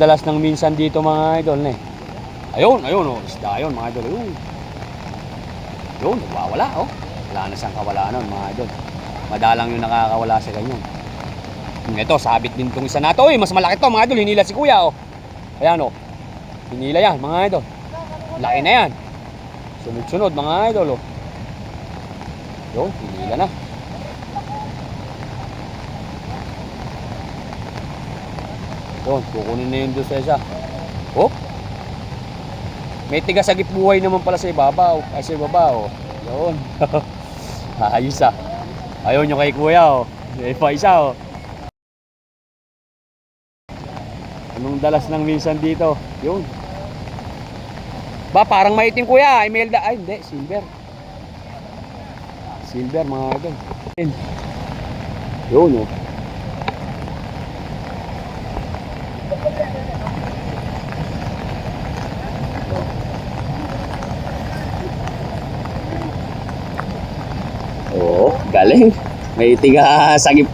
Dalas ng minsan dito mga idol eh. Ayun, oh, isda ayun mga idol. Yun, wala oh. Wala na siyang kawala nun mga idol. Madalang yung nakakawala sa ganyan. Ito, sabit din tong isa na to. Mas malaki to mga idol, hinila si kuya oh. Ayan oh. Hinila yan mga idol. Laki na yan. Sunod-sunod mga idol oh. Yun, hinila na. Yun, kukunin na yun doon sa isa. Oh. May tigasagip buhay naman pala sa ibabaw. Ay sa ibabaw. Yun. Ayos ah. Ayaw nyo kay kuya oh. May pa isa oh. Anong dalas ng minsan dito? Yun. Ba parang maitim kuya. Imelda. Ay hindi. Silver. Silver mga idol. Yun oh. Oh, galing. May tiga-sagip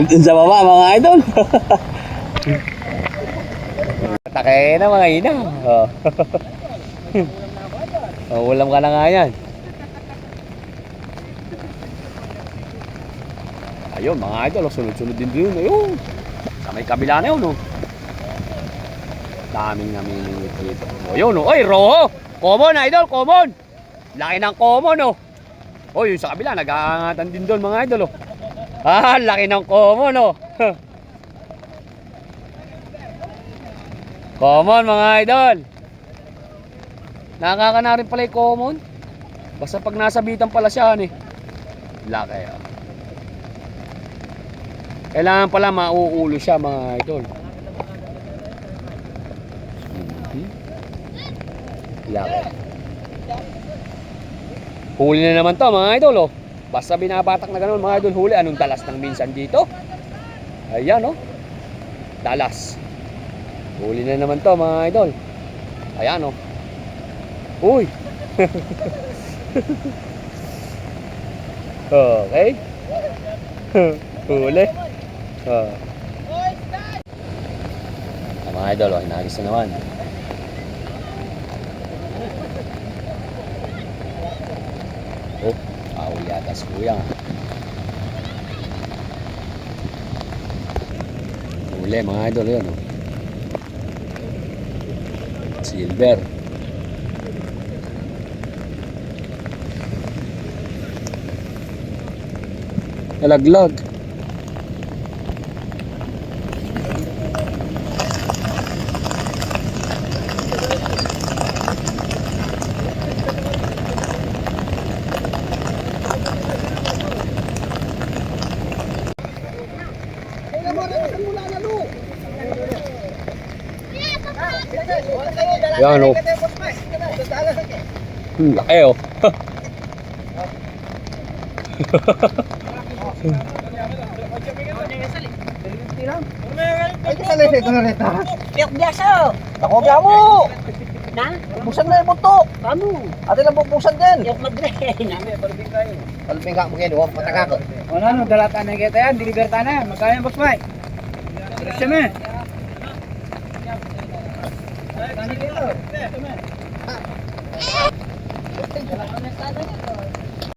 dun sa baba mga idol. Takay na mga ina. Oh. Oh, ulam ka na nga yan. Ayun mga idol, sunod-sunod din dun. Ayun. Sa may kabila na yun. Oh. Daming namimingit dito. Oh, yun. Oh. Oy, roho. Common idol, common. Laki ng common oh. Oh, yung sa kabila, nag-aangatan din doon mga idol oh. Ah, laki ng common oh. Common mga idol. Nakaka na rin pala yung common. Basta pag nasabitan pala siya eh. Laki oh. Kailangan pala mauulo siya mga idol. Laki. Huli na naman to mga idol oh. Basta binabatak na ganoon mga idol, huli. Anong dalas ng minsan dito? Ayan oh. Dalas. Huli na naman to mga idol. Ayan oh. Uy. Okay. Huli. Mga idol oh, hinagis na naman. Oh, awal yata si kuya. Huli mga idol yun oh. Silver. Nalaglag. Yan o. Laki o. Ay, kasali sa ito na reta. Piyok biasa. Ako biya mo. Na? Buksan na yung bunto. Kamu. Ate lang buksan din. Piyok madre. Nami, palibing kayo. Palping ka mo kayo, huwag mataka ko. Ano, dalatan na kita yan, deliver na. Magkaya boss Mike. Diretso na.